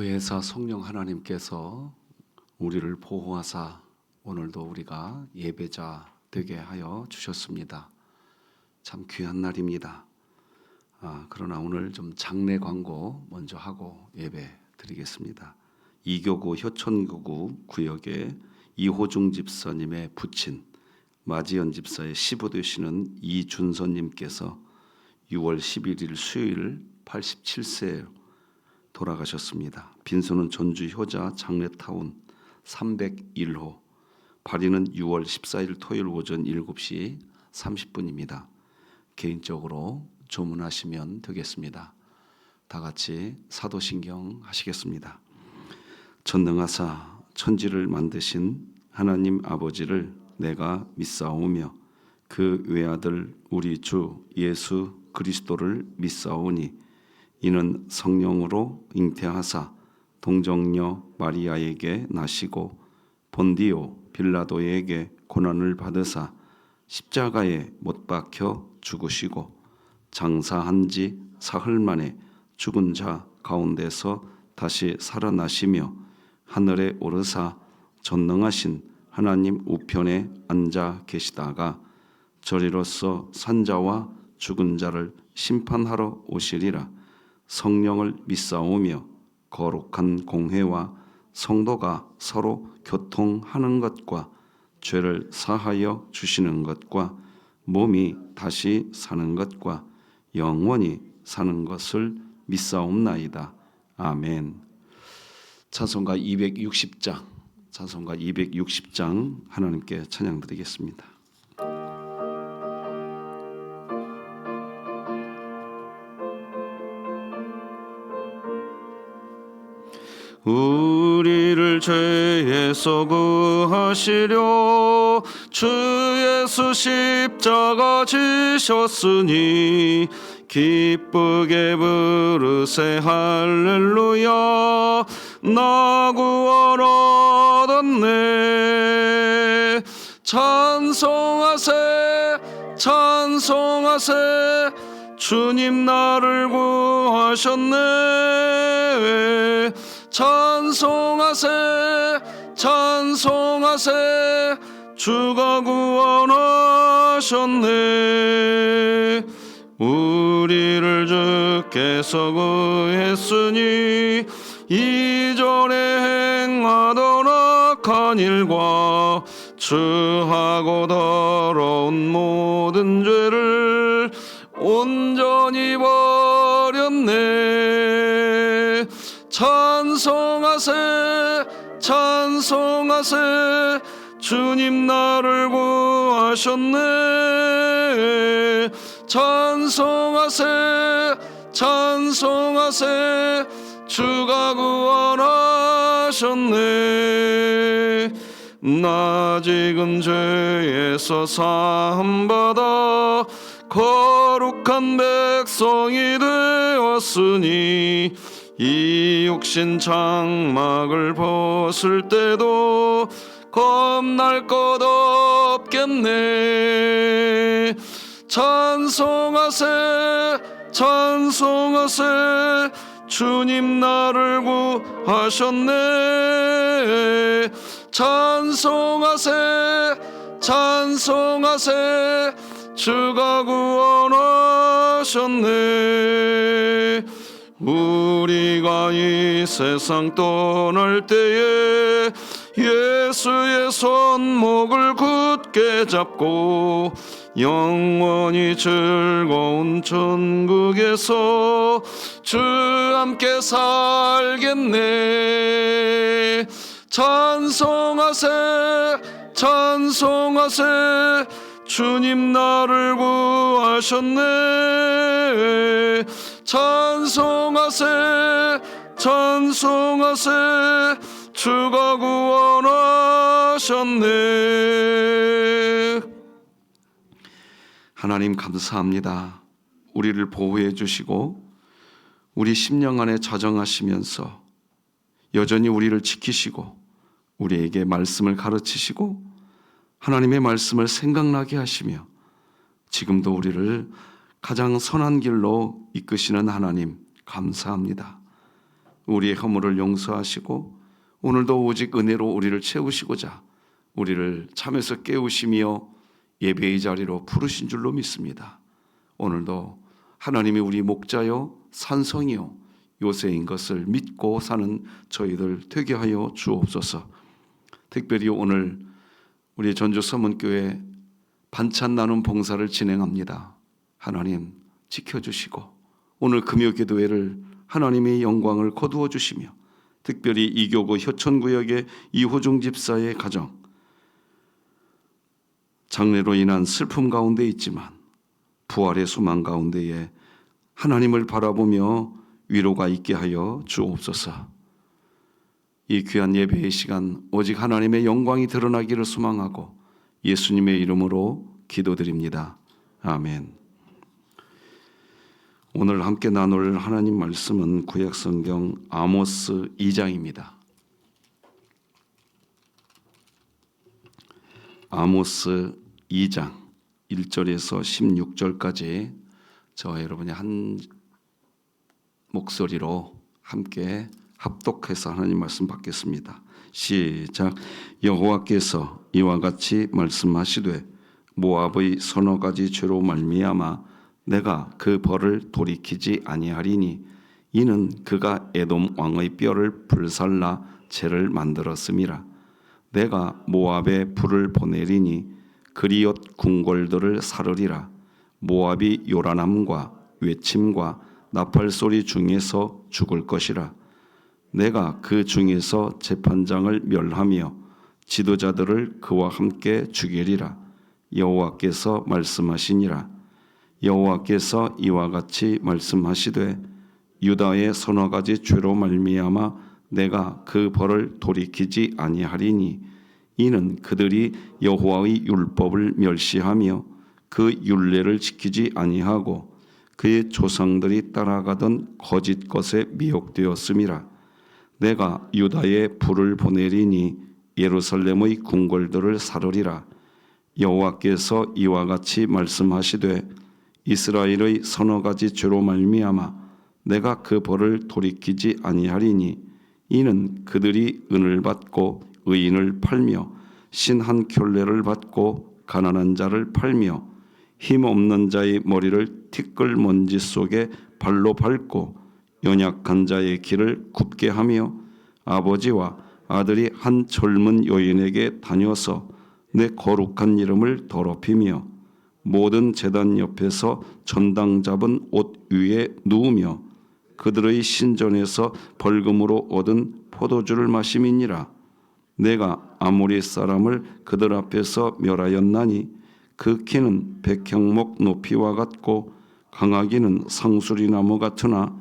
보혜사 성령 하나님께서 우리를 보호하사 오늘도 우리가 예배자 되게 하여 주셨습니다. 참 귀한 날입니다. 그러나 오늘 좀 장례 광고 먼저 하고 예배 드리겠습니다. 이교구 효천교구 구역의 이호중 집사님의 부친 마지연 집사의 시부 되시는 이준선님께서 6월 11일 수요일 87세에 돌아가셨습니다. 빈소는 전주 효자 장례타운 301호, 발인은 6월 14일 토요일 오전 7시 30분입니다. 개인적으로 조문하시면 되겠습니다. 다 같이 사도신경 하시겠습니다. 전능하사 천지를 만드신 하나님 아버지를 내가 믿사오며 그 외아들 우리 주 예수 그리스도를 믿사오니 이는 성령으로 잉태하사 동정녀 마리아에게 나시고 본디오 빌라도에게 고난을 받으사 십자가에 못 박혀 죽으시고 장사한 지 사흘 만에 죽은 자 가운데서 다시 살아나시며 하늘에 오르사 전능하신 하나님 우편에 앉아 계시다가 저리로서 산자와 죽은 자를 심판하러 오시리라. 성령을 믿사오며 거룩한 공회와 성도가 서로 교통하는 것과 죄를 사하여 주시는 것과 몸이 다시 사는 것과 영원히 사는 것을 믿사옵나이다. 아멘. 찬송가 260장 하나님께 찬양드리겠습니다. 우리를 죄에서 구하시려 주 예수 십자가 지셨으니 기쁘게 부르세 할렐루야. 나 구원 얻었네. 찬송하세 찬송하세 주님 나를 구하셨네. 찬송하세 찬송하세 주가 구원하셨네. 우리를 주께서 구했으니 이전에 행하던 악한 일과 추하고 더러운 모든 죄를 온전히 버렸네. 찬송하세 찬송하세 주님 나를 구하셨네. 찬송하세 찬송하세 주가 구원하셨네. 나 지금 죄에서 사함받아 거룩한 백성이 되었으니 이 육신 장막을 벗을 때도 겁날 것 없겠네. 찬송하세 찬송하세 주님 나를 구하셨네. 찬송하세 찬송하세 주가 구원하셨네. 우리가 이 세상 떠날 때에 예수의 손목을 굳게 잡고 영원히 즐거운 천국에서 주 함께 살겠네. 찬송하세 찬송하세 주님 나를 구하셨네. 찬송하세 찬송하세 주가 구원하셨네. 하나님 감사합니다. 우리를 보호해 주시고 우리 심령 안에 자정하시면서 여전히 우리를 지키시고 우리에게 말씀을 가르치시고 하나님의 말씀을 생각나게 하시며 지금도 우리를 가장 선한 길로 이끄시는 하나님 감사합니다. 우리의 허물을 용서하시고 오늘도 오직 은혜로 우리를 채우시고자 우리를 잠에서 깨우시며 예배의 자리로 부르신 줄로 믿습니다. 오늘도 하나님이 우리 목자요 산성이요 요새인 것을 믿고 사는 저희들 되게 하여 주옵소서. 특별히 오늘 우리 전주서문교회 반찬 나눔 봉사를 진행합니다. 하나님 지켜주시고 오늘 금요 기도회를 하나님의 영광을 거두어 주시며 특별히 이교구 효천구역의 이호중 집사의 가정 장례로 인한 슬픔 가운데 있지만 부활의 소망 가운데에 하나님을 바라보며 위로가 있게 하여 주옵소서. 이 귀한 예배의 시간 오직 하나님의 영광이 드러나기를 소망하고 예수님의 이름으로 기도드립니다. 아멘. 오늘 함께 나눌 하나님 말씀은 구약성경 아모스 2장입니다. 아모스 2장 1절에서 16절까지 저와 여러분이 한 목소리로 함께 합독해서 하나님 말씀 받겠습니다. 시작. 여호와께서 이와 같이 말씀하시되 모압의 서너 가지 죄로 말미암아 내가 그 벌을 돌이키지 아니하리니 이는 그가 에돔 왕의 뼈를 불살라 재를 만들었음이라. 내가 모압에 불을 보내리니 그리옷 궁궐들을 사르리라. 모압이 요란함과 외침과 나팔소리 중에서 죽을 것이라. 내가 그 중에서 재판장을 멸하며 지도자들을 그와 함께 죽이리라. 여호와께서 말씀하시니라. 여호와께서 이와 같이 말씀하시되 유다의 서너 가지 죄로 말미암아 내가 그 벌을 돌이키지 아니하리니 이는 그들이 여호와의 율법을 멸시하며 그 율례를 지키지 아니하고 그의 조상들이 따라가던 거짓 것에 미혹되었음이라. 내가 유다에 불을 보내리니 예루살렘의 궁궐들을 사르리라. 여호와께서 이와 같이 말씀하시되 이스라엘의 서너 가지 죄로 말미암아 내가 그 벌을 돌이키지 아니하리니 이는 그들이 은을 받고 의인을 팔며 신 한 켤레를 받고 가난한 자를 팔며 힘없는 자의 머리를 티끌 먼지 속에 발로 밟고 연약한 자의 길을 굽게 하며 아버지와 아들이 한 젊은 여인에게 다녀서 내 거룩한 이름을 더럽히며 모든 제단 옆에서 전당 잡은 옷 위에 누우며 그들의 신전에서 벌금으로 얻은 포도주를 마심이니라. 내가 아모리 사람을 그들 앞에서 멸하였나니 그 키는 백향목 높이와 같고 강하기는 상수리나무 같으나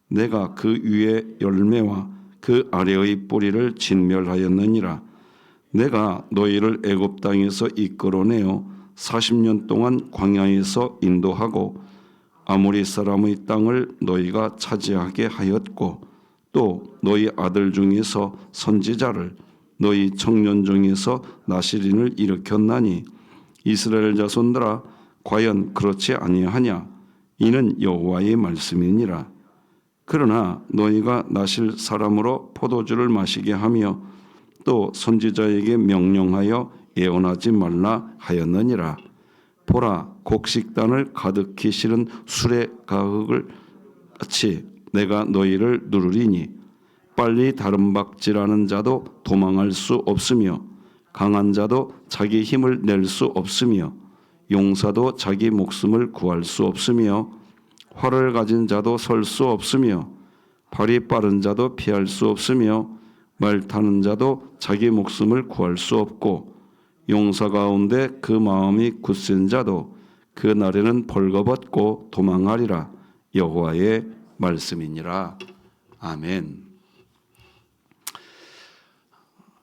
내가 그 위에 열매와 그 아래의 뿌리를 진멸하였느니라. 내가 너희를 애굽 땅에서 이끌어내어 40년 동안 광야에서 인도하고 아모리 사람의 땅을 너희가 차지하게 하였고 또 너희 아들 중에서 선지자를 너희 청년 중에서 나시린을 일으켰나니 이스라엘 자손들아 과연 그렇지 아니하냐. 이는 여호와의 말씀이니라. 그러나 너희가 나실 사람으로 포도주를 마시게 하며 또 선지자에게 명령하여 예언하지 말라 하였느니라. 보라, 곡식단을 가득히 실은 술의 가흙을 같이 내가 너희를 누르리니 빨리 다름박질하는 자도 도망할 수 없으며 강한 자도 자기 힘을 낼 수 없으며 용사도 자기 목숨을 구할 수 없으며 활을 가진 자도 설 수 없으며 발이 빠른 자도 피할 수 없으며 말 타는 자도 자기 목숨을 구할 수 없고 용사 가운데 그 마음이 굳센 자도 그 날에는 벌거벗고 도망하리라. 여호와의 말씀이니라. 아멘.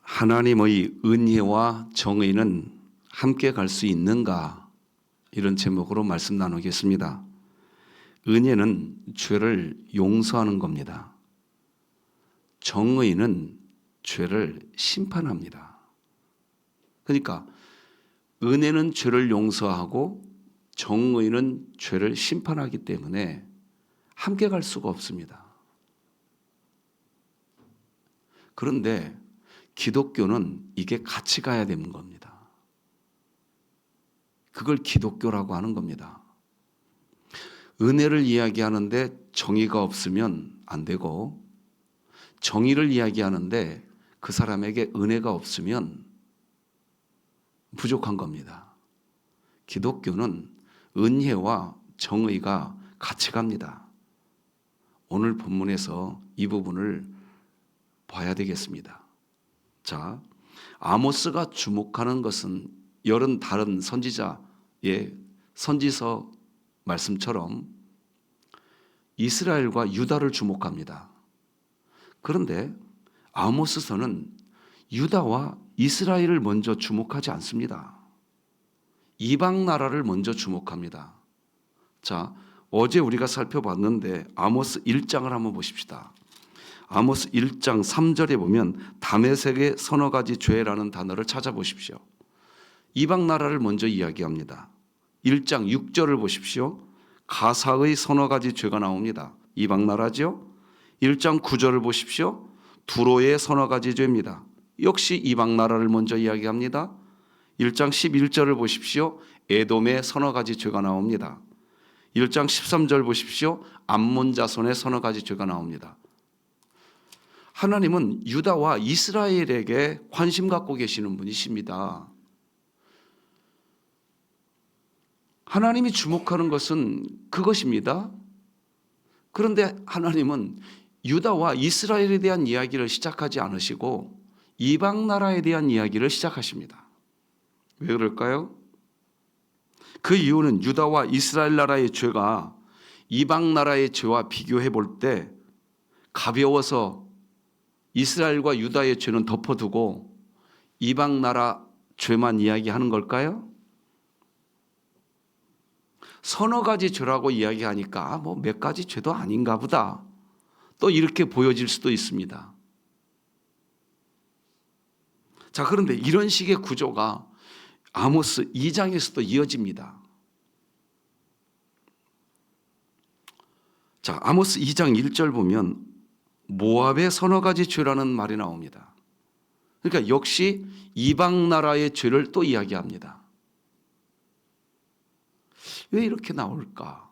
하나님의 은혜와 정의는 함께 갈 수 있는가? 이런 제목으로 말씀 나누겠습니다. 은혜는 죄를 용서하는 겁니다. 정의는 죄를 심판합니다. 그러니까 은혜는 죄를 용서하고 정의는 죄를 심판하기 때문에 함께 갈 수가 없습니다. 그런데 기독교는 이게 같이 가야 되는 겁니다. 그걸 기독교라고 하는 겁니다. 은혜를 이야기하는데 정의가 없으면 안 되고, 정의를 이야기하는데 그 사람에게 은혜가 없으면 부족한 겁니다. 기독교는 은혜와 정의가 같이 갑니다. 오늘 본문에서 이 부분을 봐야 되겠습니다. 자, 아모스가 주목하는 것은 여러 다른 선지자의 선지서 말씀처럼 이스라엘과 유다를 주목합니다. 그런데 아모스서는 유다와 이스라엘을 먼저 주목하지 않습니다. 이방 나라를 먼저 주목합니다. 자, 어제 우리가 살펴봤는데 아모스 1장을 한번 보십시다. 아모스 1장 3절에 보면 다메섹의 서너 가지 죄라는 단어를 찾아보십시오. 이방 나라를 먼저 이야기합니다. 1장 6절을 보십시오. 가사의 서너 가지 죄가 나옵니다. 이방 나라죠. 1장 9절을 보십시오. 두로의 서너 가지 죄입니다. 역시 이방 나라를 먼저 이야기합니다. 1장 11절을 보십시오. 에돔의 서너 가지 죄가 나옵니다. 1장 13절 보십시오. 암몬 자손의 서너 가지 죄가 나옵니다. 하나님은 유다와 이스라엘에게 관심 갖고 계시는 분이십니다. 하나님이 주목하는 것은 그것입니다. 그런데 하나님은 유다와 이스라엘에 대한 이야기를 시작하지 않으시고 이방 나라에 대한 이야기를 시작하십니다. 왜 그럴까요? 그 이유는 유다와 이스라엘 나라의 죄가 이방 나라의 죄와 비교해 볼 때 가벼워서 이스라엘과 유다의 죄는 덮어두고 이방 나라 죄만 이야기하는 걸까요? 서너 가지 죄라고 이야기하니까 뭐 몇 가지 죄도 아닌가 보다, 또 이렇게 보여질 수도 있습니다. 자, 그런데 이런 식의 구조가 아모스 2장에서도 이어집니다. 자, 아모스 2장 1절 보면 모압의 서너 가지 죄라는 말이 나옵니다. 그러니까 역시 이방 나라의 죄를 또 이야기합니다. 왜 이렇게 나올까?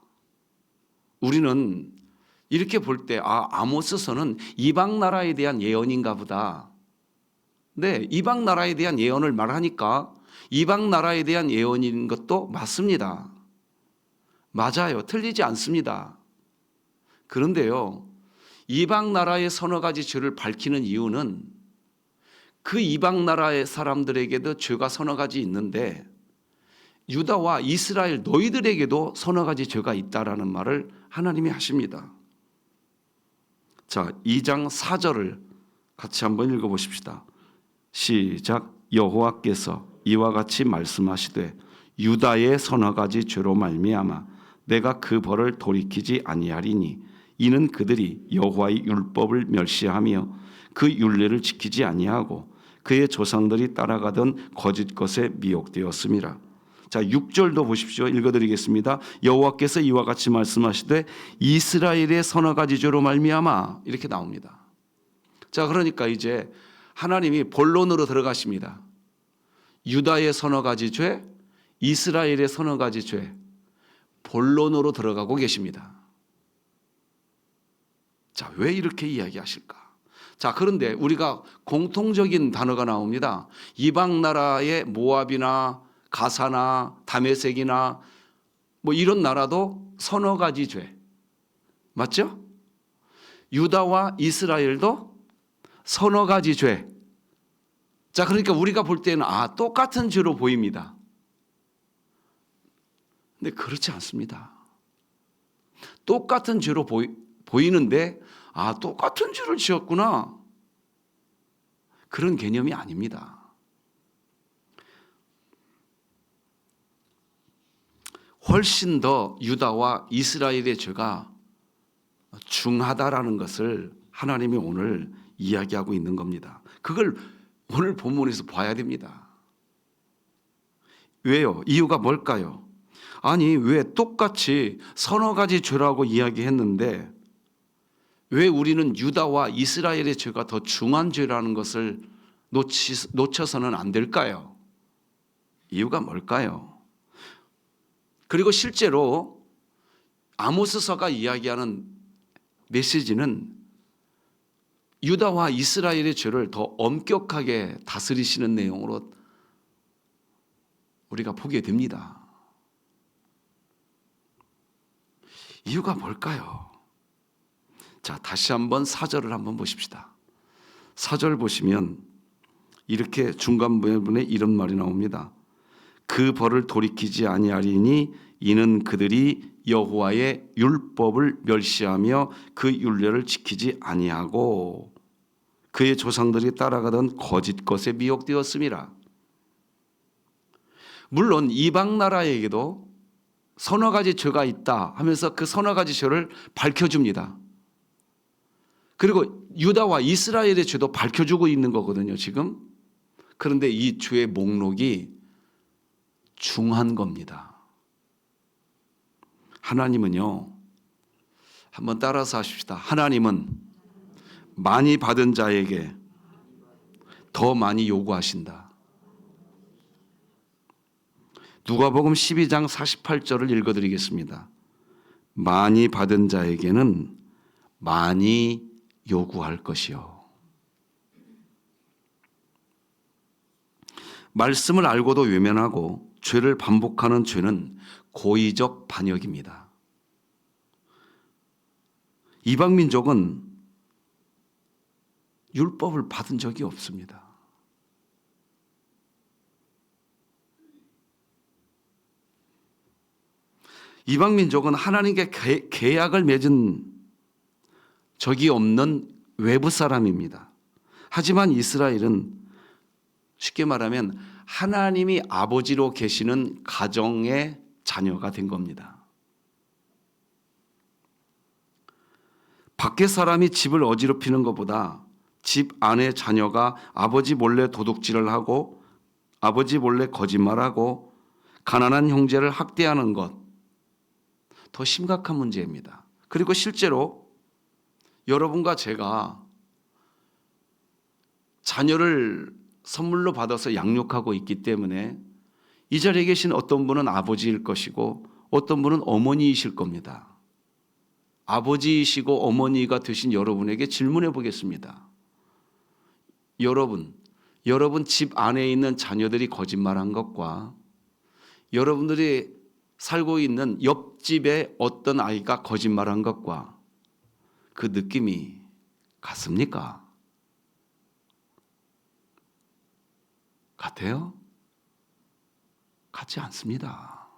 우리는 이렇게 볼 때 아모스서는 이방 나라에 대한 예언인가 보다. 네, 이방 나라에 대한 예언을 말하니까 이방 나라에 대한 예언인 것도 맞습니다. 맞아요. 틀리지 않습니다. 그런데요, 이방 나라의 서너 가지 죄를 밝히는 이유는 그 이방 나라의 사람들에게도 죄가 서너 가지 있는데 유다와 이스라엘 너희들에게도 서너 가지 죄가 있다라는 말을 하나님이 하십니다. 자, 2장 4절을 같이 한번 읽어보십시다. 시작. 여호와께서 이와 같이 말씀하시되 유다의 서너 가지 죄로 말미암아 내가 그 벌을 돌이키지 아니하리니 이는 그들이 여호와의 율법을 멸시하며 그 율례를 지키지 아니하고 그의 조상들이 따라가던 거짓 것에 미혹되었음이라. 자, 6절도 보십시오. 읽어드리겠습니다. 여호와께서 이와 같이 말씀하시되 이스라엘의 서너 가지 죄로 말미암아, 이렇게 나옵니다. 자, 그러니까 이제 하나님이 본론으로 들어가십니다. 유다의 서너 가지 죄, 이스라엘의 서너 가지 죄, 본론으로 들어가고 계십니다. 자, 왜 이렇게 이야기하실까? 자, 그런데 우리가 공통적인 단어가 나옵니다. 이방 나라의 모압이나 가사나 다메섹이나 뭐 이런 나라도 서너 가지 죄, 맞죠? 유다와 이스라엘도 서너 가지 죄. 자, 그러니까 우리가 볼 때는 똑같은 죄로 보입니다. 근데 그렇지 않습니다. 똑같은 죄로 보이는데 똑같은 죄를 지었구나, 그런 개념이 아닙니다. 훨씬 더 유다와 이스라엘의 죄가 중하다라는 것을 하나님이 오늘 이야기하고 있는 겁니다. 그걸 오늘 본문에서 봐야 됩니다. 왜요? 이유가 뭘까요? 아니, 왜 똑같이 서너 가지 죄라고 이야기했는데 왜 우리는 유다와 이스라엘의 죄가 더 중한 죄라는 것을 놓쳐서는 안 될까요? 이유가 뭘까요? 그리고 실제로 아모스서가 이야기하는 메시지는 유다와 이스라엘의 죄를 더 엄격하게 다스리시는 내용으로 우리가 보게 됩니다. 이유가 뭘까요? 자, 다시 한번 4절을 한번 보십시다. 4절 보시면 이렇게 중간 부분에 이런 말이 나옵니다. 그 벌을 돌이키지 아니하리니 이는 그들이 여호와의 율법을 멸시하며 그 율례를 지키지 아니하고 그의 조상들이 따라가던 거짓 것에 미혹되었음이라. 물론 이방 나라에게도 서너 가지 죄가 있다 하면서 그 서너 가지 죄를 밝혀줍니다. 그리고 유다와 이스라엘의 죄도 밝혀주고 있는 거거든요, 지금. 그런데 이 죄의 목록이 중한 겁니다. 하나님은요, 한번 따라서 하십시다. 하나님은 많이 받은 자에게 더 많이 요구하신다. 누가복음 12장 48절을 읽어드리겠습니다. 많이 받은 자에게는 많이 요구할 것이요. 말씀을 알고도 외면하고 죄를 반복하는 죄는 고의적 반역입니다. 이방 민족은 율법을 받은 적이 없습니다. 이방 민족은 하나님께 계약을 맺은 적이 없는 외부 사람입니다. 하지만 이스라엘은 쉽게 말하면 하나님이 아버지로 계시는 가정의 자녀가 된 겁니다. 밖에 사람이 집을 어지럽히는 것보다 집 안의 자녀가 아버지 몰래 도둑질을 하고 아버지 몰래 거짓말하고 가난한 형제를 학대하는 것 더 심각한 문제입니다. 그리고 실제로 여러분과 제가 자녀를 선물로 받아서 양육하고 있기 때문에 이 자리에 계신 어떤 분은 아버지일 것이고 어떤 분은 어머니이실 겁니다. 아버지이시고 어머니가 되신 여러분에게 질문해 보겠습니다. 여러분 집 안에 있는 자녀들이 거짓말한 것과 여러분들이 살고 있는 옆집에 어떤 아이가 거짓말한 것과 그 느낌이 같습니까? 같아요? 같지 않습니다.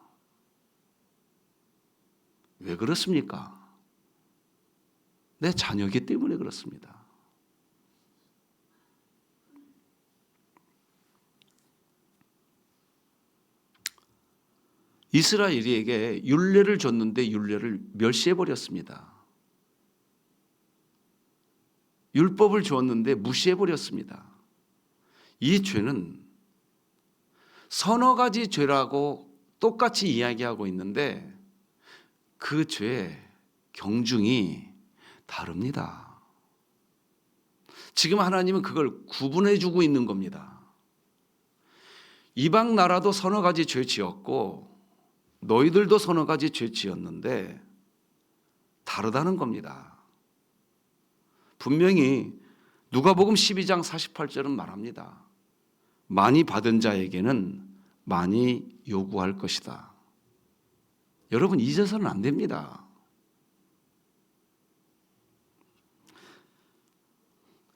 왜 그렇습니까? 내 자녀이기 때문에 그렇습니다. 이스라엘에게 율례를 줬는데 율례를 멸시해버렸습니다. 율법을 주었는데 무시해버렸습니다. 이 죄는 서너 가지 죄라고 똑같이 이야기하고 있는데 그 죄의 경중이 다릅니다. 지금 하나님은 그걸 구분해주고 있는 겁니다. 이방 나라도 서너 가지 죄 지었고 너희들도 서너 가지 죄 지었는데 다르다는 겁니다. 분명히 누가복음 12장 48절은 말합니다. 많이 받은 자에게는 많이 요구할 것이다. 여러분 잊어서는 안 됩니다.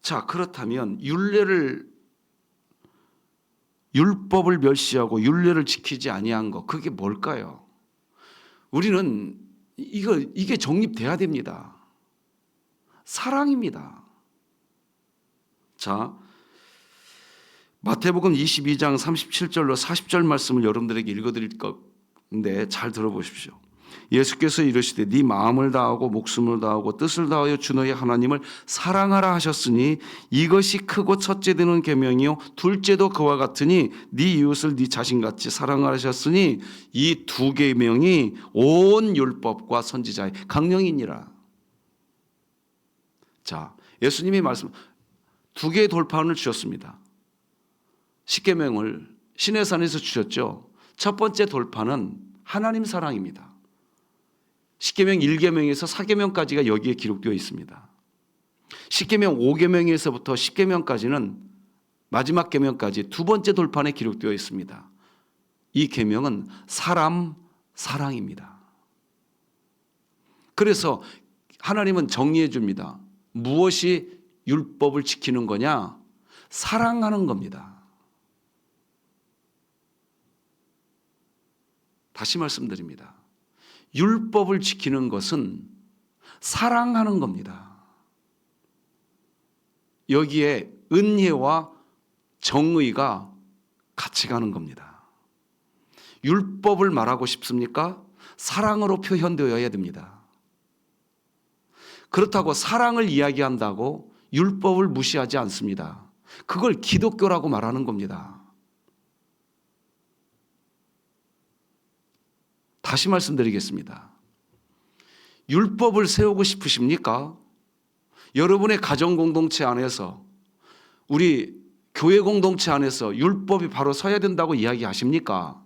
자, 그렇다면 율법을 멸시하고 율례를 지키지 아니한 것, 그게 뭘까요? 우리는 이게 정립돼야 됩니다. 사랑입니다. 자, 마태복음 22장 37절로 40절 말씀을 여러분들에게 읽어드릴 건데 잘 들어보십시오. 예수께서 이르시되 네 마음을 다하고 목숨을 다하고 뜻을 다하여 주 너의 하나님을 사랑하라 하셨으니 이것이 크고 첫째 되는 계명이요 둘째도 그와 같으니 네 이웃을 네 자신같이 사랑하라 하셨으니 이 두 계명이 온 율법과 선지자의 강령이니라. 자, 예수님이 말씀 두 개의 돌판을 주셨습니다. 십계명을 시내산에서 주셨죠. 첫 번째 돌판은 하나님 사랑입니다. 십계명 1계명에서 4계명까지가 여기에 기록되어 있습니다. 십계명 5계명에서부터 10계명까지는 마지막 계명까지 두 번째 돌판에 기록되어 있습니다. 이 계명은 사람 사랑입니다. 그래서 하나님은 정리해 줍니다. 무엇이 율법을 지키는 거냐? 사랑하는 겁니다. 다시 말씀드립니다. 율법을 지키는 것은 사랑하는 겁니다. 여기에 은혜와 정의가 같이 가는 겁니다. 율법을 말하고 싶습니까? 사랑으로 표현되어야 됩니다. 그렇다고 사랑을 이야기한다고 율법을 무시하지 않습니다. 그걸 기독교라고 말하는 겁니다. 다시 말씀드리겠습니다. 율법을 세우고 싶으십니까? 여러분의 가정 공동체 안에서, 우리 교회 공동체 안에서 율법이 바로 서야 된다고 이야기하십니까?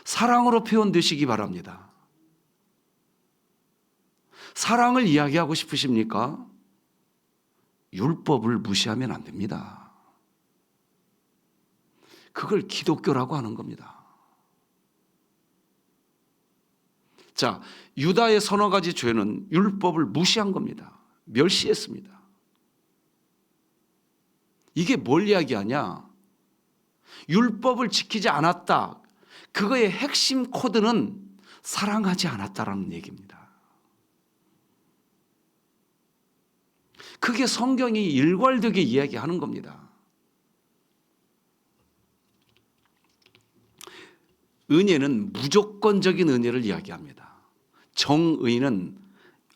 사랑으로 표현되시기 바랍니다. 사랑을 이야기하고 싶으십니까? 율법을 무시하면 안 됩니다. 그걸 기독교라고 하는 겁니다. 자, 유다의 서너 가지 죄는 율법을 무시한 겁니다. 멸시했습니다. 이게 뭘 이야기하냐? 율법을 지키지 않았다. 그거의 핵심 코드는 사랑하지 않았다라는 얘기입니다. 그게 성경이 일괄되게 이야기하는 겁니다. 은혜는 무조건적인 은혜를 이야기합니다. 정의는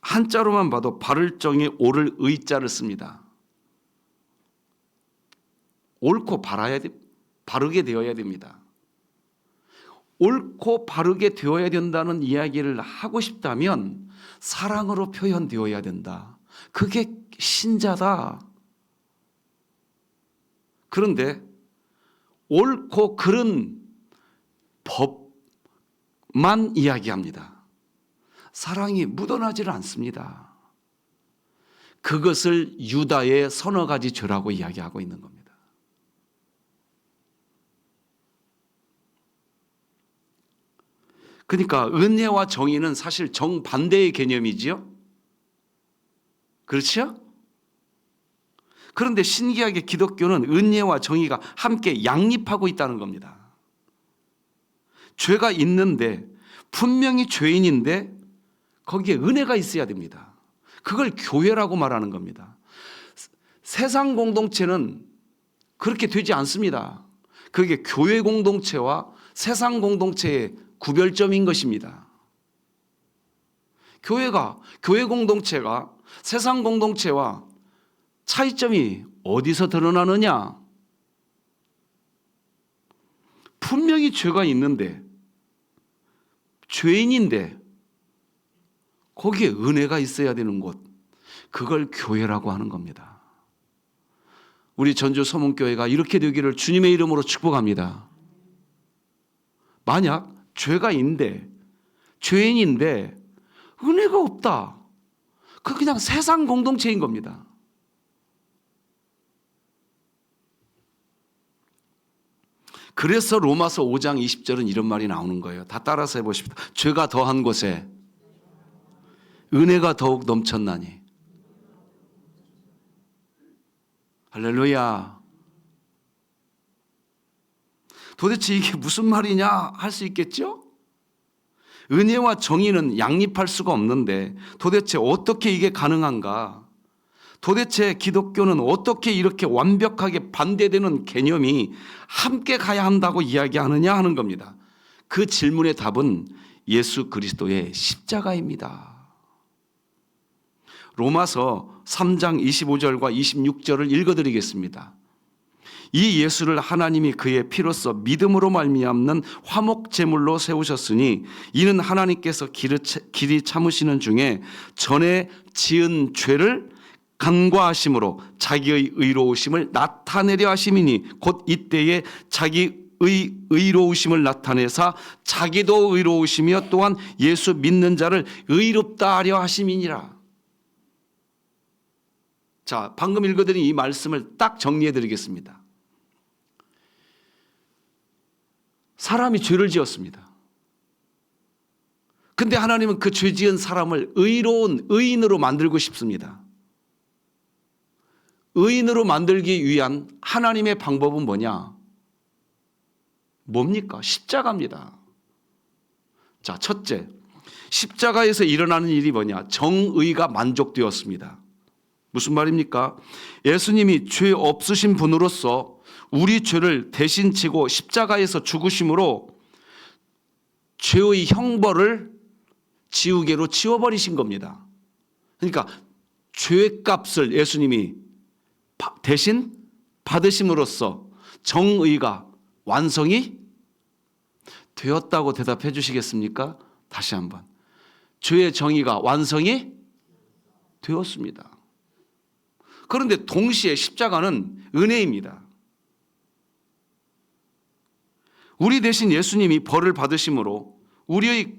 한자로만 봐도 바를 정에 오를 의자를 씁니다. 옳고 바르게 되어야 됩니다. 옳고 바르게 되어야 된다는 이야기를 하고 싶다면 사랑으로 표현되어야 된다. 그게 신자다. 그런데 옳고 그른 법만 이야기합니다. 사랑이 묻어나지를 않습니다. 그것을 유다의 서너 가지 죄라고 이야기하고 있는 겁니다. 그러니까 은혜와 정의는 사실 정반대의 개념이지요. 그렇죠? 그런데 신기하게 기독교는 은혜와 정의가 함께 양립하고 있다는 겁니다. 죄가 있는데, 분명히 죄인인데 거기에 은혜가 있어야 됩니다. 그걸 교회라고 말하는 겁니다. 세상 공동체는 그렇게 되지 않습니다. 그게 교회 공동체와 세상 공동체의 구별점인 것입니다. 교회 공동체가 세상 공동체와 차이점이 어디서 드러나느냐? 분명히 죄가 있는데, 죄인인데 거기에 은혜가 있어야 되는 곳, 그걸 교회라고 하는 겁니다. 우리 전주 서문교회가 이렇게 되기를 주님의 이름으로 축복합니다. 만약 죄가 있는데, 죄인인데 은혜가 없다, 그 그냥 세상 공동체인 겁니다. 그래서 로마서 5장 20절은 이런 말이 나오는 거예요. 다 따라서 해보십시오. 죄가 더한 곳에 은혜가 더욱 넘쳤나니. 할렐루야. 도대체 이게 무슨 말이냐 할 수 있겠죠? 은혜와 정의는 양립할 수가 없는데 도대체 어떻게 이게 가능한가? 도대체 기독교는 어떻게 이렇게 완벽하게 반대되는 개념이 함께 가야 한다고 이야기하느냐 하는 겁니다. 그 질문의 답은 예수 그리스도의 십자가입니다. 로마서 3장 25절과 26절을 읽어드리겠습니다. 이 예수를 하나님이 그의 피로써 믿음으로 말미암는 화목 제물로 세우셨으니 이는 하나님께서 길이 참으시는 중에 전에 지은 죄를 간과하심으로 자기의 의로우심을 나타내려 하심이니 곧 이때에 자기의 의로우심을 나타내사 자기도 의로우시며 또한 예수 믿는 자를 의롭다 하려 하심이니라. 자, 방금 읽어드린 이 말씀을 딱 정리해 드리겠습니다. 사람이 죄를 지었습니다. 근데 하나님은 그 죄 지은 사람을 의로운 의인으로 만들고 싶습니다. 의인으로 만들기 위한 하나님의 방법은 뭐냐? 뭡니까? 십자가입니다. 자, 첫째, 십자가에서 일어나는 일이 뭐냐? 정의가 만족되었습니다. 무슨 말입니까? 예수님이 죄 없으신 분으로서 우리 죄를 대신 지고 십자가에서 죽으심으로 죄의 형벌을 지우개로 지워버리신 겁니다. 그러니까 죄값을 예수님이 대신 받으심으로써 정의가 완성이 되었다고 대답해 주시겠습니까? 다시 한번. 죄의 정의가 완성이 되었습니다. 그런데 동시에 십자가는 은혜입니다. 우리 대신 예수님이 벌을 받으심으로 우리의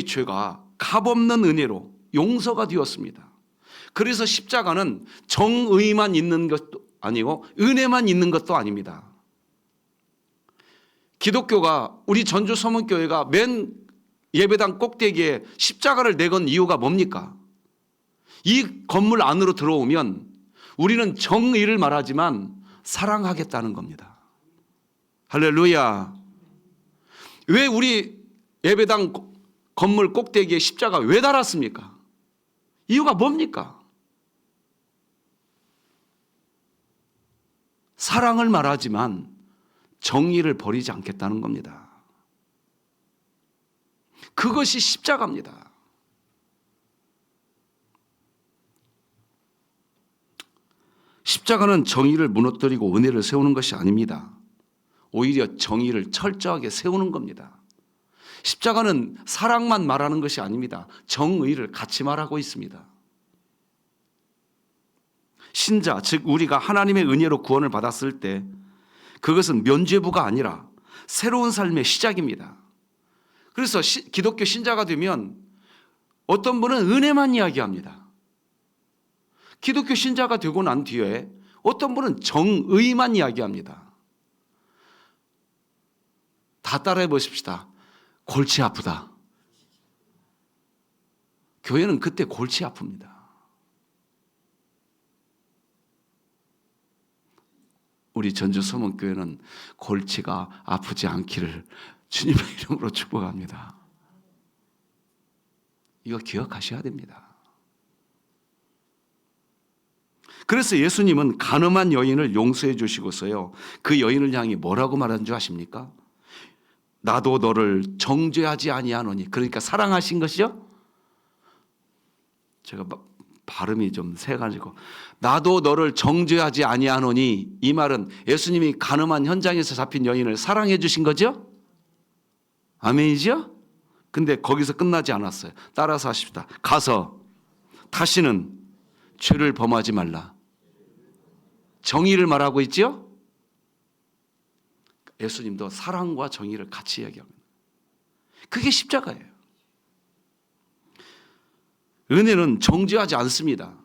죄가 값없는 은혜로 용서가 되었습니다. 그래서 십자가는 정의만 있는 것도 아니고 은혜만 있는 것도 아닙니다. 기독교가 우리 전주 서문교회가 맨 예배당 꼭대기에 십자가를 내건 이유가 뭡니까? 이 건물 안으로 들어오면 우리는 정의를 말하지만 사랑하겠다는 겁니다. 할렐루야. 왜 우리 예배당 건물 꼭대기에 십자가 왜 달았습니까? 이유가 뭡니까? 사랑을 말하지만 정의를 버리지 않겠다는 겁니다. 그것이 십자가입니다. 십자가는 정의를 무너뜨리고 은혜를 세우는 것이 아닙니다. 오히려 정의를 철저하게 세우는 겁니다. 십자가는 사랑만 말하는 것이 아닙니다. 정의를 같이 말하고 있습니다. 신자, 즉 우리가 하나님의 은혜로 구원을 받았을 때 그것은 면죄부가 아니라 새로운 삶의 시작입니다. 그래서 기독교 신자가 되면 어떤 분은 은혜만 이야기합니다. 기독교 신자가 되고 난 뒤에 어떤 분은 정의만 이야기합니다. 다 따라해 보십시다. 골치 아프다. 교회는 그때 골치 아픕니다. 우리 전주 서문교회는 골치가 아프지 않기를 주님의 이름으로 축복합니다. 이거 기억하셔야 됩니다. 그래서 예수님은 간음한 여인을 용서해 주시고서요, 그 여인을 향해 뭐라고 말한 줄 아십니까? 나도 너를 정죄하지 아니하노니. 그러니까 사랑하신 것이죠? 제가 발음이 좀 세가지고 나도 너를 정죄하지 아니하노니, 이 말은 예수님이 간음한 현장에서 잡힌 여인을 사랑해 주신 거죠? 아멘이죠? 근데 거기서 끝나지 않았어요. 따라서 하십시다. 가서 다시는 죄를 범하지 말라. 정의를 말하고 있죠? 예수님도 사랑과 정의를 같이 이야기합니다. 그게 십자가예요. 은혜는 정죄하지 않습니다.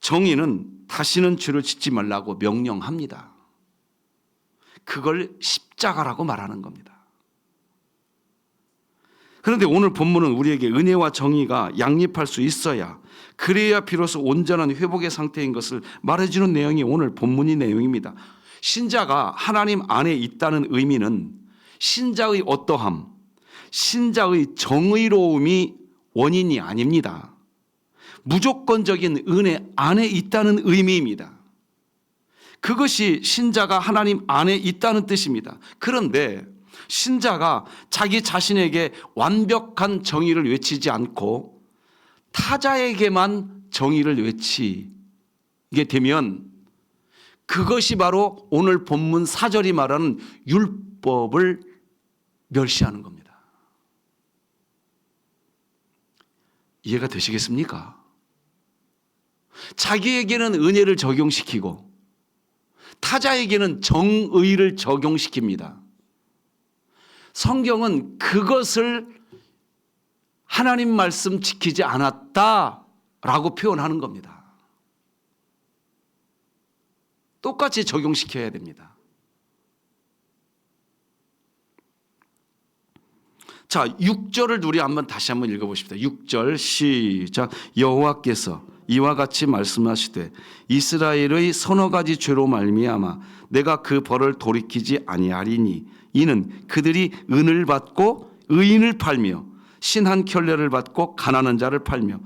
정의는 다시는 죄를 짓지 말라고 명령합니다. 그걸 십자가라고 말하는 겁니다. 그런데 오늘 본문은 우리에게 은혜와 정의가 양립할 수 있어야, 그래야 비로소 온전한 회복의 상태인 것을 말해주는 내용이 오늘 본문의 내용입니다. 신자가 하나님 안에 있다는 의미는 신자의 어떠함, 신자의 정의로움이 원인이 아닙니다. 무조건적인 은혜 안에 있다는 의미입니다. 그것이 신자가 하나님 안에 있다는 뜻입니다. 그런데 신자가 자기 자신에게 완벽한 정의를 외치지 않고 타자에게만 정의를 외치게 되면 그것이 바로 오늘 본문 4절이 말하는 율법을 멸시하는 겁니다. 이해가 되시겠습니까? 자기에게는 은혜를 적용시키고 타자에게는 정의를 적용시킵니다. 성경은 그것을 하나님 말씀 지키지 않았다라고 표현하는 겁니다. 똑같이 적용시켜야 됩니다. 자, 6절을 우리 다시 한번 읽어보십시다. 6절 시작. 여호와께서 이와 같이 말씀하시되 이스라엘의 서너 가지 죄로 말미암아 내가 그 벌을 돌이키지 아니하리니 이는 그들이 은을 받고 의인을 팔며 신한 켤레를 받고 가난한 자를 팔며.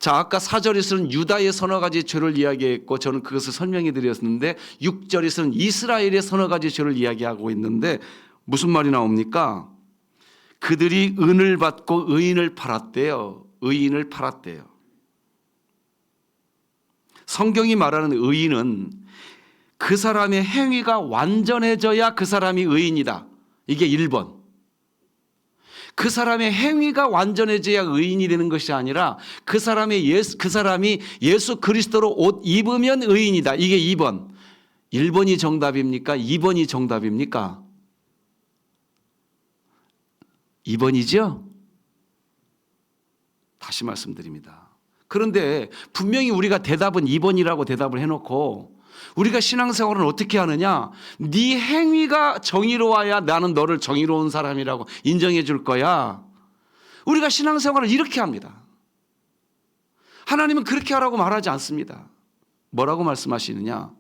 자, 아까 4절에서는 유다의 서너 가지 죄를 이야기했고 저는 그것을 설명해 드렸는데 6절에서는 이스라엘의 서너 가지 죄를 이야기하고 있는데 무슨 말이 나옵니까? 그들이 은을 받고 의인을 팔았대요. 의인을 팔았대요. 성경이 말하는 의인은 그 사람의 행위가 완전해져야 그 사람이 의인이다. 이게 1번. 그 사람의 행위가 완전해져야 의인이 되는 것이 아니라 그 사람이 예수 그리스도로 옷 입으면 의인이다. 이게 2번. 1번이 정답입니까? 2번이 정답입니까? 2번이죠? 다시 말씀드립니다. 그런데 분명히 우리가 대답은 2번이라고 대답을 해놓고 우리가 신앙생활은 어떻게 하느냐? 네 행위가 정의로워야 나는 너를 정의로운 사람이라고 인정해 줄 거야. 우리가 신앙생활을 이렇게 합니다. 하나님은 그렇게 하라고 말하지 않습니다. 뭐라고 말씀하시느냐?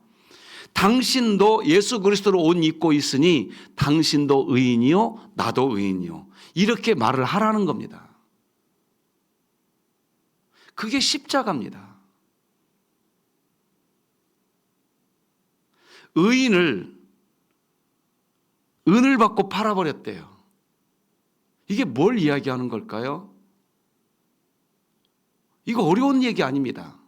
당신도 예수 그리스도로 옷 입고 있으니 당신도 의인이요 나도 의인이요. 이렇게 말을 하라는 겁니다. 그게 십자가입니다. 의인을 은을 받고 팔아버렸대요. 이게 뭘 이야기하는 걸까요? 이거 어려운 얘기 아닙니다.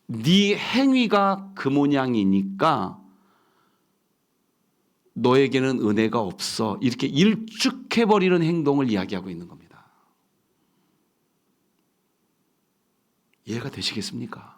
네 행위가 그 모양이니까 너에게는 은혜가 없어. 이렇게 일축해버리는 행동을 이야기하고 있는 겁니다. 이해가 되시겠습니까?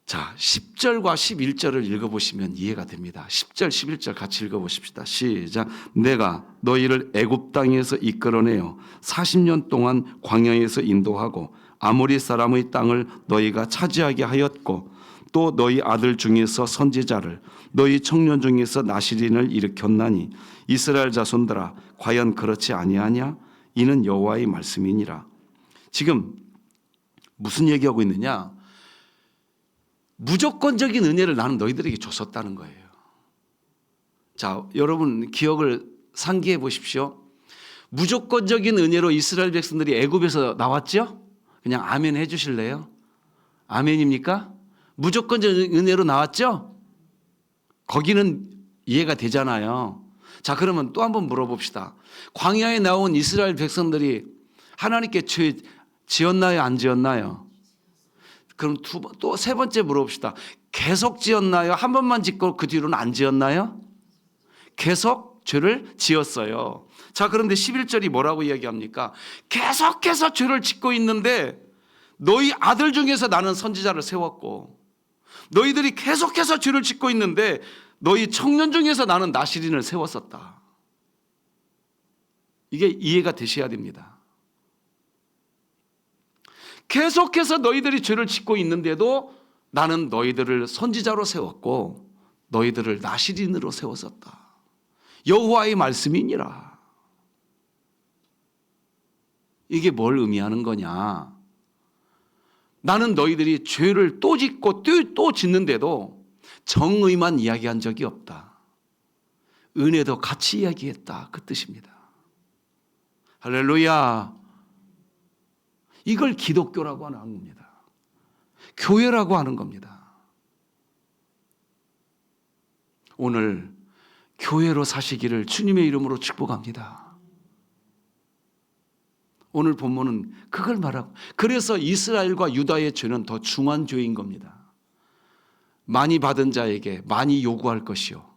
자, 10절과 11절을 읽어보시면 이해가 됩니다. 10절, 11절 같이 읽어보십시다. 시작. 내가 너희를 애굽 땅에서 이끌어내어 40년 동안 광야에서 인도하고 아모리 사람의 땅을 너희가 차지하게 하였고 또 너희 아들 중에서 선지자를 너희 청년 중에서 나시린을 일으켰나니 이스라엘 자손들아 과연 그렇지 아니하냐? 이는 여호와의 말씀이니라. 지금 무슨 얘기하고 있느냐? 무조건적인 은혜를 나는 너희들에게 줬었다는 거예요. 자, 여러분 기억을 상기해 보십시오. 무조건적인 은혜로 이스라엘 백성들이 애굽에서 나왔죠? 그냥 아멘 해 주실래요? 아멘입니까? 무조건적인 은혜로 나왔죠? 거기는 이해가 되잖아요. 자, 그러면 또 한번 물어봅시다. 광야에 나온 이스라엘 백성들이 하나님께 죄 지었나요? 안 지었나요? 그럼 또 세 번째 물어봅시다. 계속 지었나요? 한 번만 짓고 그 뒤로는 안 지었나요? 계속 죄를 지었어요. 자, 그런데 11절이 뭐라고 이야기합니까? 계속해서 죄를 짓고 있는데 너희 아들 중에서 나는 선지자를 세웠고 너희들이 계속해서 죄를 짓고 있는데 너희 청년 중에서 나는 나시린을 세웠었다. 이게 이해가 되셔야 됩니다. 계속해서 너희들이 죄를 짓고 있는데도 나는 너희들을 선지자로 세웠고 너희들을 나시린으로 세웠었다. 여호와의 말씀이니라. 이게 뭘 의미하는 거냐? 나는 너희들이 죄를 또 짓고 또 짓는데도 정의만 이야기한 적이 없다. 은혜도 같이 이야기했다. 그 뜻입니다. 할렐루야. 이걸 기독교라고 하는 겁니다. 교회라고 하는 겁니다. 오늘 교회로 사시기를 주님의 이름으로 축복합니다. 오늘 본문은 그걸 말하고, 그래서 이스라엘과 유다의 죄는 더 중한 죄인 겁니다. 많이 받은 자에게 많이 요구할 것이요.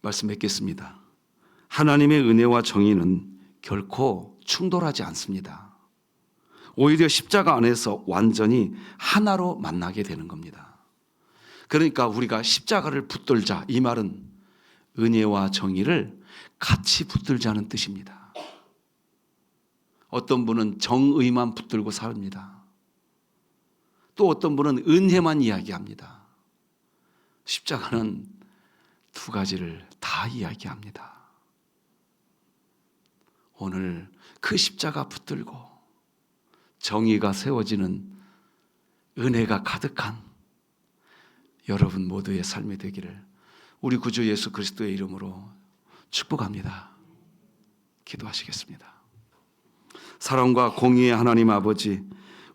말씀 맺겠습니다. 하나님의 은혜와 정의는 결코 충돌하지 않습니다. 오히려 십자가 안에서 완전히 하나로 만나게 되는 겁니다. 그러니까 우리가 십자가를 붙들자, 이 말은 은혜와 정의를 같이 붙들자는 뜻입니다. 어떤 분은 정의만 붙들고 삽니다. 또 어떤 분은 은혜만 이야기합니다. 십자가는 두 가지를 다 이야기합니다. 오늘 그 십자가 붙들고 정의가 세워지는 은혜가 가득한 여러분 모두의 삶이 되기를 우리 구주 예수 그리스도의 이름으로 축복합니다. 기도하시겠습니다. 사랑과 공의의 하나님 아버지,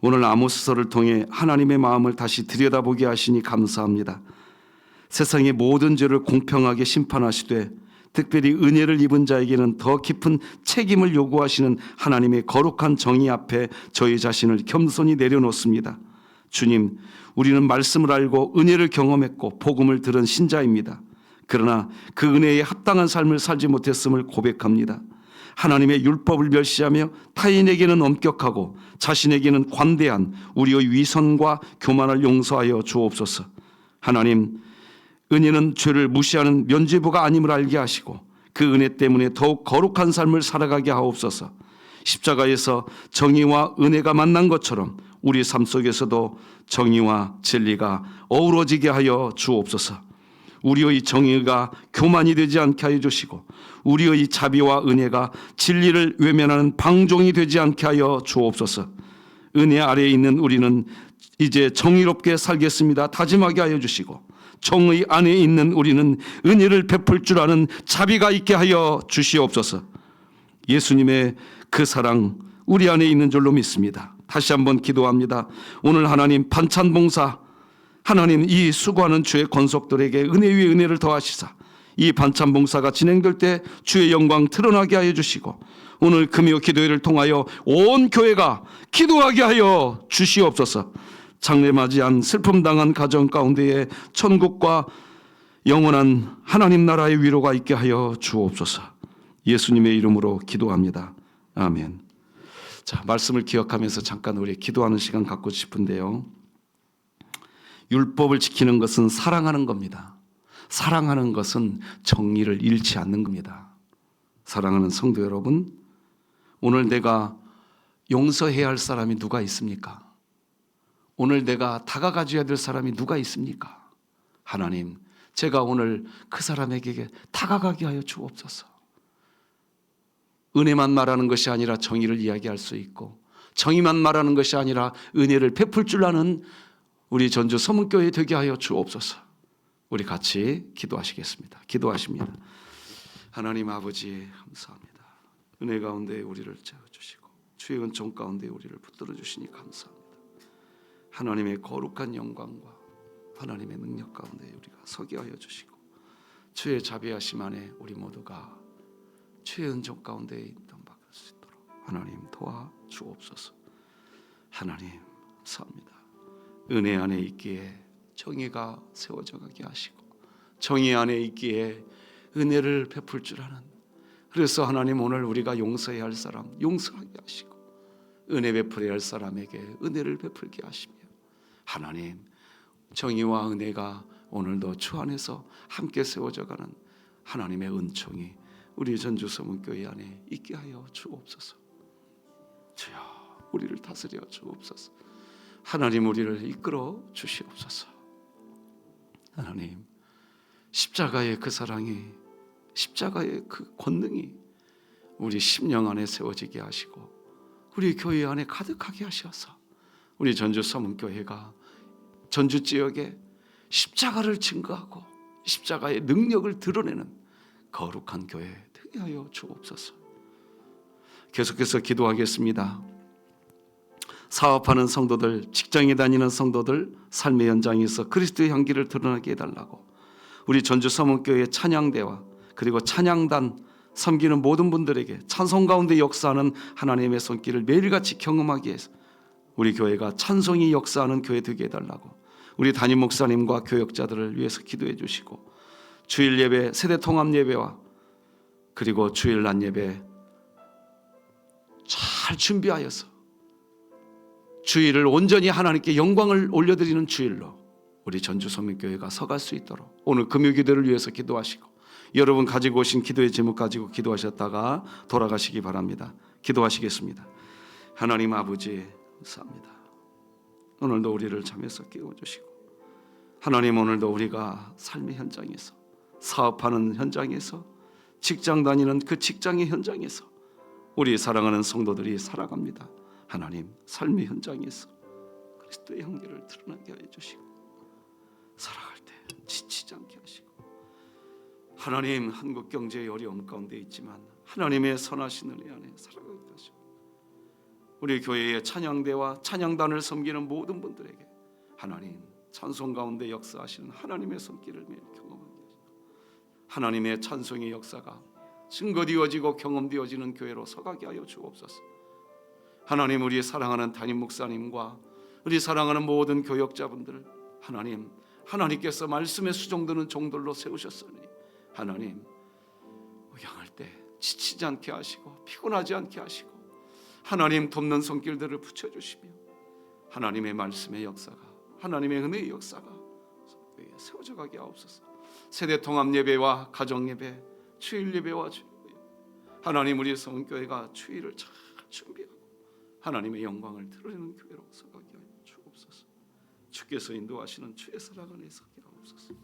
오늘 아모스서를 통해 하나님의 마음을 다시 들여다보게 하시니 감사합니다. 세상의 모든 죄를 공평하게 심판하시되 특별히 은혜를 입은 자에게는 더 깊은 책임을 요구하시는 하나님의 거룩한 정의 앞에 저희 자신을 겸손히 내려놓습니다. 주님, 우리는 말씀을 알고 은혜를 경험했고 복음을 들은 신자입니다. 그러나 그 은혜에 합당한 삶을 살지 못했음을 고백합니다. 하나님의 율법을 멸시하며 타인에게는 엄격하고 자신에게는 관대한 우리의 위선과 교만을 용서하여 주옵소서. 하나님, 은혜는 죄를 무시하는 면죄부가 아님을 알게 하시고 그 은혜 때문에 더욱 거룩한 삶을 살아가게 하옵소서. 십자가에서 정의와 은혜가 만난 것처럼 우리 삶 속에서도 정의와 진리가 어우러지게 하여 주옵소서. 우리의 정의가 교만이 되지 않게 하여 주시고 우리의 자비와 은혜가 진리를 외면하는 방종이 되지 않게 하여 주옵소서. 은혜 아래에 있는 우리는 이제 정의롭게 살겠습니다 다짐하게 하여 주시고 정의 안에 있는 우리는 은혜를 베풀 줄 아는 자비가 있게 하여 주시옵소서. 예수님의 그 사랑 우리 안에 있는 줄로 믿습니다. 다시 한번 기도합니다. 오늘 하나님 반찬 봉사, 하나님 이 수고하는 주의 권속들에게 은혜 위에 은혜를 더하시사 이 반찬 봉사가 진행될 때 주의 영광 드러나게 하여 주시고 오늘 금요 기도회를 통하여 온 교회가 기도하게 하여 주시옵소서. 장래 맞이한 슬픔 당한 가정 가운데에 천국과 영원한 하나님 나라의 위로가 있게 하여 주옵소서. 예수님의 이름으로 기도합니다. 아멘. 자, 말씀을 기억하면서 잠깐 우리 기도하는 시간 갖고 싶은데요. 율법을 지키는 것은 사랑하는 겁니다. 사랑하는 것은 정의를 잃지 않는 겁니다. 사랑하는 성도 여러분, 오늘 내가 용서해야 할 사람이 누가 있습니까? 오늘 내가 다가가줘야 될 사람이 누가 있습니까? 하나님, 제가 오늘 그 사람에게 다가가게 하여 주옵소서. 은혜만 말하는 것이 아니라 정의를 이야기할 수 있고 정의만 말하는 것이 아니라 은혜를 베풀 줄 아는 우리 전주 서문교회 되게 하여 주옵소서. 우리 같이 기도하시겠습니다. 기도하십니다. 하나님 아버지 감사합니다. 은혜 가운데 우리를 채워주시고 주의 은총 가운데 우리를 붙들어 주시니 감사합니다. 하나님의 거룩한 영광과 하나님의 능력 가운데 우리가 서게 하여 주시고 주의 자비하심 안에 우리 모두가 주의 은총 가운데 인정받을 수 있도록 하나님 도와 주옵소서. 하나님 감사합니다. 은혜 안에 있기에 정의가 세워져 가게 하시고 정의 안에 있기에 은혜를 베풀 줄 아는, 그래서 하나님 오늘 우리가 용서해야 할 사람 용서하게 하시고 은혜 베풀어야 할 사람에게 은혜를 베풀게 하시며 하나님 정의와 은혜가 오늘도 주 안에서 함께 세워져가는 하나님의 은총이 우리 전주 서문교회 안에 있게 하여 주옵소서. 주여 우리를 다스려 주옵소서. 하나님 우리를 이끌어 주시옵소서. 하나님 십자가의 그 사랑이, 십자가의 그 권능이 우리 심령 안에 세워지게 하시고 우리 교회 안에 가득하게 하셔서 우리 전주 서문교회가 전주 지역에 십자가를 증거하고 십자가의 능력을 드러내는 거룩한 교회 되게 하여 주옵소서. 계속해서 기도하겠습니다. 사업하는 성도들, 직장에 다니는 성도들 삶의 현장에서 그리스도의 향기를 드러나게 해달라고, 우리 전주 서문교회 찬양대와 그리고 찬양단 섬기는 모든 분들에게 찬송 가운데 역사하는 하나님의 손길을 매일같이 경험하기 위해서 우리 교회가 찬송이 역사하는 교회 되게 해달라고 우리 담임 목사님과 교역자들을 위해서 기도해 주시고, 주일 예배, 세대 통합 예배와 그리고 주일 낮 예배 잘 준비하여서 주일을 온전히 하나님께 영광을 올려드리는 주일로 우리 전주 서문교회가 서갈 수 있도록 오늘 금요 기도를 위해서 기도하시고, 여러분 가지고 오신 기도의 제목 가지고 기도하셨다가 돌아가시기 바랍니다. 기도하시겠습니다. 하나님 아버지 감사합니다. 오늘도 우리를 잠에서 깨워주시고, 하나님 오늘도 우리가 삶의 현장에서, 사업하는 현장에서, 직장 다니는 그 직장의 현장에서 우리 사랑하는 성도들이 살아갑니다. 하나님 삶의 현장에서 그리스도의 향기를 드러나게 하여 주시고, 살아갈 때 지치지 않게 하시고, 하나님 한국 경제의 어려움 가운데 있지만 하나님의 선하신 은혜 안에 살아가게 하시고, 우리 교회의 찬양대와 찬양단을 섬기는 모든 분들에게 하나님 찬송 가운데 역사하시는 하나님의 손길을 매일 경험하게 하시고, 하나님의 찬송의 역사가 증거되어지고 경험되어지는 교회로 서가게 하여 주옵소서. 하나님 우리 사랑하는 담임 목사님과 우리 사랑하는 모든 교역자분들을 하나님께서 말씀에 수종드는 종들로 세우셨으니 하나님 우양할 때 지치지 않게 하시고 피곤하지 않게 하시고 하나님 돕는 손길들을 붙여주시며 하나님의 말씀의 역사가, 하나님의 은혜의 역사가 세워져 가게 하옵소서. 세대 통합 예배와 가정 예배, 주일 예배와 주일 예배, 하나님 우리 성교회가 주일을 잘 준비하고 하나님의 영광을 드러내는 교회로 서가게 하여 주옵소서. 주께서 인도하시는 주의 사랑 안에 서게 하옵소서.